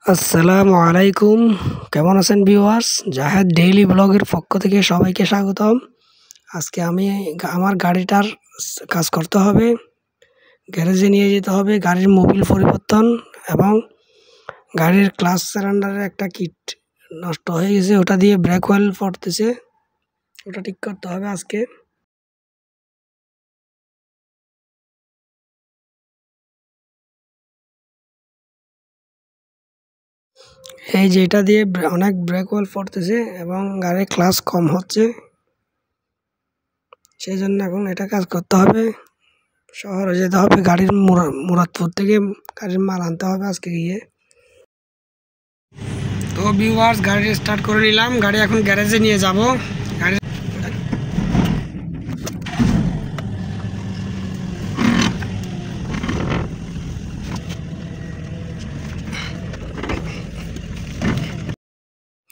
আসসালামু আলাইকুম। কেমন আছেন ভিউয়ার্স? জাহেদ ডেইলি ব্লগের পক্ষ থেকে সবাইকে স্বাগতম। আজকে আমি আমার গাড়িটার কাজ করতে হবে। গ্যারেজে নিয়ে যেতে হবে গাড়ির মোবিল পরিবর্তন এবং গাড়ির ক্লাচ সিলিন্ডারের একটা কিট নষ্ট হয়ে গেছে, ওটা দিয়ে ব্রেক অয়েল পড়তেছে, ওটা ঠিক করতে হবে আজকে। এই যে এটা দিয়ে অনেক ব্রেক অয়েল পড়তেছে এবং গাড়ির ক্লাচ কম হচ্ছে, সেই জন্য এখন এটা কাজ করতে হবে। শহরে যেতে হবে, গাড়ির মুরাদপুর থেকে গাড়ির মাল আনতে হবে আজকে গিয়ে। তো ভিউয়ার্স, গাড়ি স্টার্ট করে নিলাম, গাড়ি এখন গ্যারেজে নিয়ে যাব। গাড়ি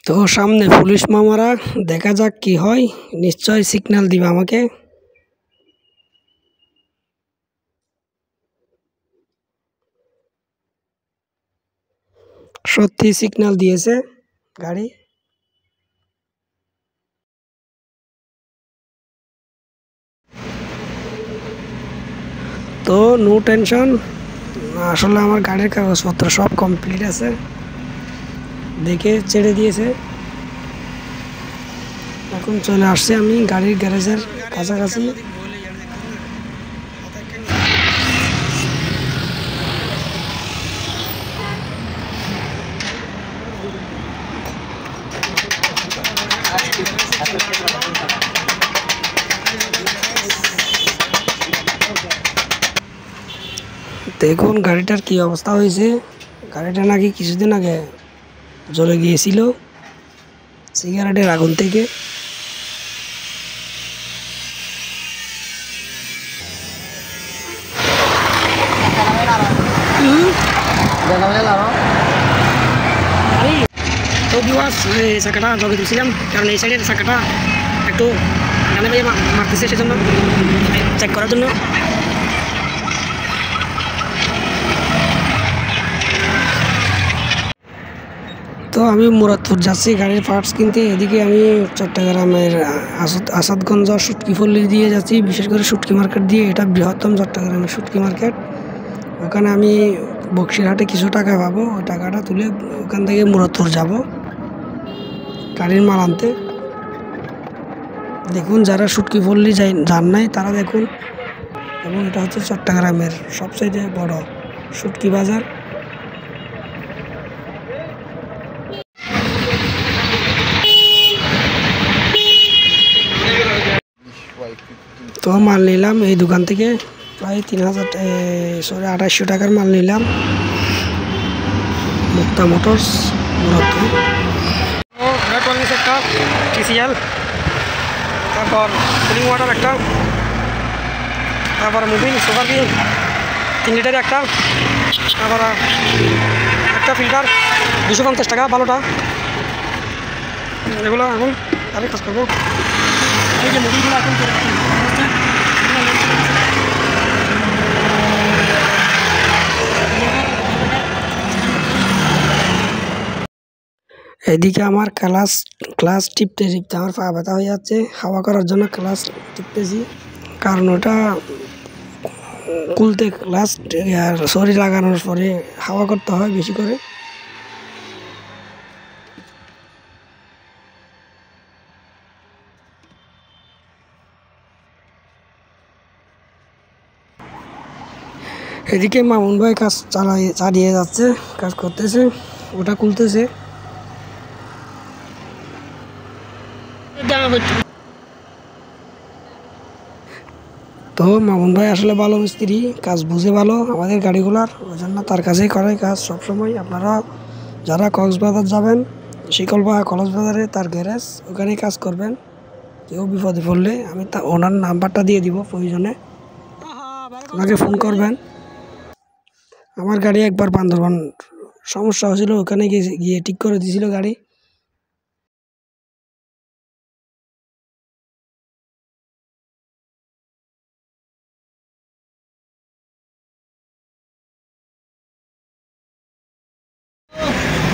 তো সামনে পুলিশ মামারা, দেখা যাক কি হয়, নিশ্চয় সিগন্যাল দিবে আমাকে। সত্যি সিগন্যাল দিয়েছে গাড়ি। তো নো টেনশন, আসলে আমার গাড়ির কাগজপত্র সব কমপ্লিট আছে, দেখে ছেড়ে দিয়েছে। এখন চলে আসছে আমি গাড়ির গ্যারেজের কাছাকাছি। দেখুন গাড়িটার কি অবস্থা হয়েছে। গাড়িটা নাকি কিছুদিন আগে জ্বলে গিয়েছিল সিগারেটের আগুন থেকে। তো ভিউয়ার্স, এই চাকাটা জগে দিয়েছিলাম, কারণ এই সাইডের চাকাটা একটু ডানে বাইরে মারতেছে, সেজন্য চেক করার জন্য। তো আমি মুরাদপুর যাচ্ছি গাড়ির পার্টস কিনতে, এদিকে আমি চট্টগ্রামের আসাদগঞ্জ শুটকিপল্লি দিয়ে যাচ্ছি, বিশেষ করে শুটকি মার্কেট দিয়ে। এটা বৃহত্তম চট্টগ্রামের শুটকি মার্কেট। ওখানে আমি বক্সিরহাটে কিছু টাকা পাবো, ওই টাকাটা তুলে ওখান থেকে মুরাদপুর যাব গাড়ির মাল আনতে। দেখুন যারা শুটকিপল্লি যান নাই তারা দেখুন। এবং এটা হচ্ছে চট্টগ্রামের সবচেয়ে বড় শুটকি বাজার। তো মাল নিলাম এই দোকান থেকে, প্রায় 2800 টাকার মাল নিলাম, মুক্তা মোটরস মুরাদপুর। একটা টিসিএল, তারপর কুলিং ওয়াটার একটা, তারপর মোবিল সুপার বিল 3 লিটার একটা, তারপর একটা ফিল্টার 250 টাকা, ভালোটা। এগুলো এখন আরে কাজ করবো। এই যে মোবিলগুলো এখন এদিকে আমার ক্লাস টিপতে টিপতে আমার পা ব্যথা হয়ে যাচ্ছে। হাওয়া করার জন্য ক্লাস টিপতেছি, কারণ ওটা খুলতে ক্লাস সরি লাগানোর পরে হাওয়া করতে হয় বেশি করে। এদিকে মামুন ভাই কাজ চালিয়ে যাচ্ছে, কাজ করতেছে, ওটা খুলতেছে। তো মামুন ভাই আসলে ভালো মিস্ত্রি, কাজ বুঝে ভালো আমাদের গাড়িগুলার, ওই জন্য তার কাছেই করে কাজ সবসময়। আপনারা যারা কক্সবাজার যাবেন, শিকল বা কক্সবাজারে তার গ্যারেজ, ওখানেই কাজ করবেন। কেউ বিপদে পড়লে আমি ওনার নাম্বারটা দিয়ে দিব, প্রয়োজনে ওনাকে ফোন করবেন। আমার গাড়ি একবার বান্দরবান সমস্যা হয়েছিল, ওখানে গিয়ে ঠিক করে দিয়েছিল গাড়ি।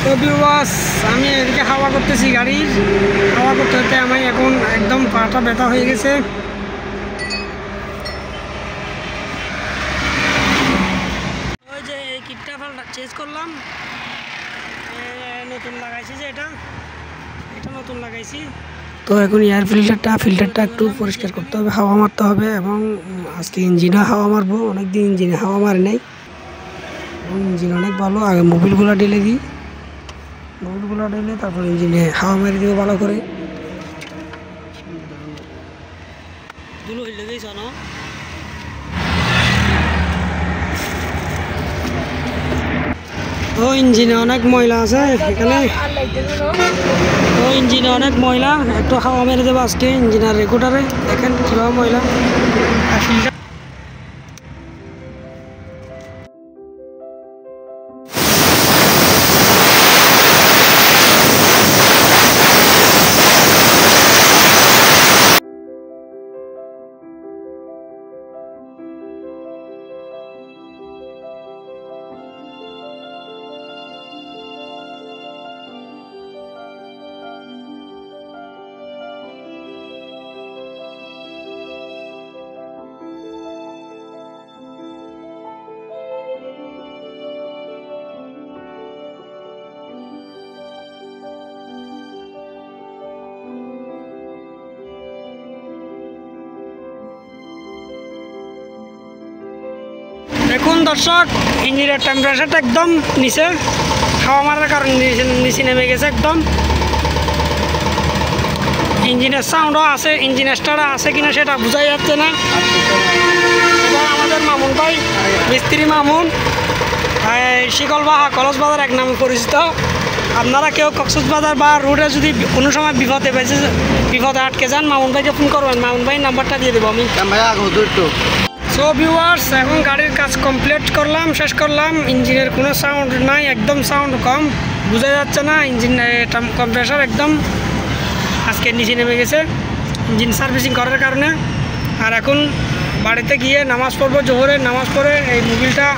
তো ভিউয়ার্স, আমি এদিকে হাওয়া করতেছি গাড়ির, হাওয়া করতে করতে আমি এখন একদম পাটা ব্যথা হয়ে গেছে। ওই যে এই কিটটা চেঞ্জ করলাম, নতুন লাগাইছি, যে এটা নতুন লাগাইছি। তো এখন এয়ার ফিল্টারটা একটু পরিষ্কার করতে হবে, হাওয়া মারতে হবে, এবং আজকে ইঞ্জিনে হাওয়া মারবো। অনেকদিন ইঞ্জিনে হাওয়া মারে নাই, এবং ইঞ্জিন অনেক ভালো। আগে মোবিলগুলো ঢেলে দিই, তারপর ইঞ্জিনে হাওয়া মেরে দিব ভালো করে। তো ইঞ্জিনে অনেক ময়লা আছে এখানে, তো ইঞ্জিনে অনেক ময়লা, একটু হাওয়া মেরে দেবো আজকে ইঞ্জিনের রেগুলেটরে। দেখেন কীভাবে ময়লা। আর ফিল্টার দেখুন দর্শক, ইঞ্জিনের টেম্পারেচারটা একদম নিচে, হাওয়া মারার কারণে নিচে নেমে গেছে একদম। ইঞ্জিনের সাউন্ডও আছে, ইঞ্জিন স্টার্ট আছে কিনা সেটা বোঝা যাচ্ছে না। এবার আমাদের মামুন ভাই, মিস্ত্রি মামুন, শিকলবাহা কলসবাজার এক নামে পরিচিত। আপনারা কেউ কক্সবাজার বা রোডে যদি কোনো সময় বিপদে আটকে যান, মামুন ভাইকে ফোন করবেন। মামুন ভাই নাম্বারটা দিয়ে দেবো আমি। সো ভিউয়ার্স, এখন গাড়ির কাজ কমপ্লিট করলাম, শেষ করলাম। ইঞ্জিনের কোনো সাউন্ড নাই, একদম সাউন্ড কম, বোঝা যাচ্ছে না। ইঞ্জিন কম্প্রেসার একদম আজকে নিচে নেমে গেছে ইঞ্জিন সার্ভিসিং করার কারণে। আর এখন বাড়িতে গিয়ে নামাজ পড়বো, জোহরের নামাজ পড়ে এই মোবিলটা,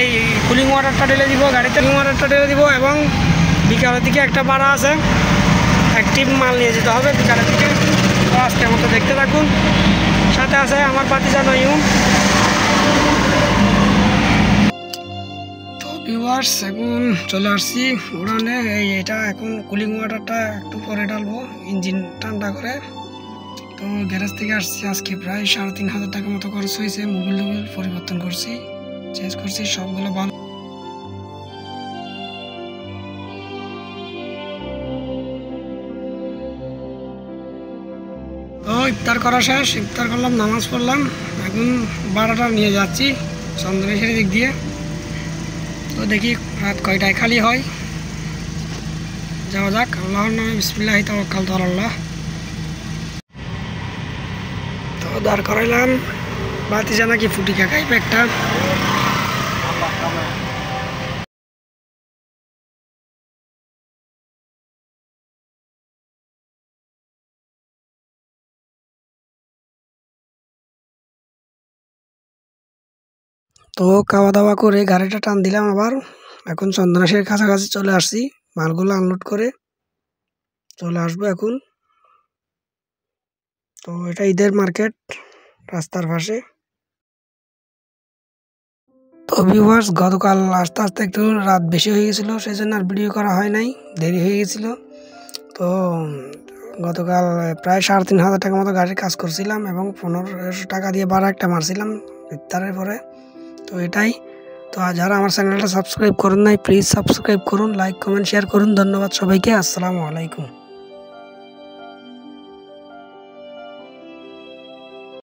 এই কুলিং ওয়াটারটা ঢেলে দিব, গাড়িতে কুলিং ওয়াটারটা ঢেলে দিব। এবং বিকালের দিকে একটা ভাড়া আছে, অ্যাক্টিভ মাল নিয়ে যেতে হবে বিকালের দিকে। তো আজকের মতো দেখতে থাকুন, সাথে আছে আমার ভাতিজা নয়ুম। তো ভিউয়ার্স, এখন চলে আসছি উড়ানে। এটা এখন কুলিং ওয়াটারটা একটু পরে ঢালবো ইঞ্জিন ঠান্ডা করে। তো গ্যারেজ থেকে আসছি, আজকে প্রায় 3,500 টাকা মতো খরচ হয়েছে। মোবিল পরিবর্তন করছি, চেঞ্জ করছি, সবগুলো ভালো। তো ইফতার করা শেষ, ইফতার করলাম, নামাজ পড়লাম। এখন ভাড়াটা নিয়ে যাচ্ছি চন্দনেশ্বরী দিক দিয়ে। তো দেখি রাত কয়টায় খালি হয়, যাওয়া যাক। আল্লাহর নামে বিসমিল্লাহি তাওয়াক্কালতু আলাল্লাহ। তো দাঁড় করাইলাম, ভাতিজা নাকি ফুটিকা খাইবে একটা। তো খাওয়া দাওয়া করে গাড়িটা টান দিলাম আবার। এখন চন্দনেশ্বরীর কাছাকাছি চলে আসছি, মালগুলো আনলোড করে চলে আসবো এখন। তো এটা ঈদের মার্কেট, রাস্তার পাশে। তো ভিউয়ার্স, গতকাল আস্তে আস্তে একটু রাত বেশি হয়ে গেছিলো, সেই জন্য আর ভিডিও করা হয় নাই, দেরি হয়ে গেছিলো। তো গতকাল প্রায় 3,500 টাকা মতো গাড়ির কাজ করছিলাম, এবং 1500 টাকা দিয়ে ভাড়া একটা মারছিলাম ইফতারের পরে। তো এটাই। তো যারা আমার চ্যানেলটা সাবস্ক্রাইব করেন নাই, প্লিজ সাবস্ক্রাইব করুন, লাইক কমেন্ট শেয়ার করুন। ধন্যবাদ সবাইকে, আসসালামু আলাইকুম।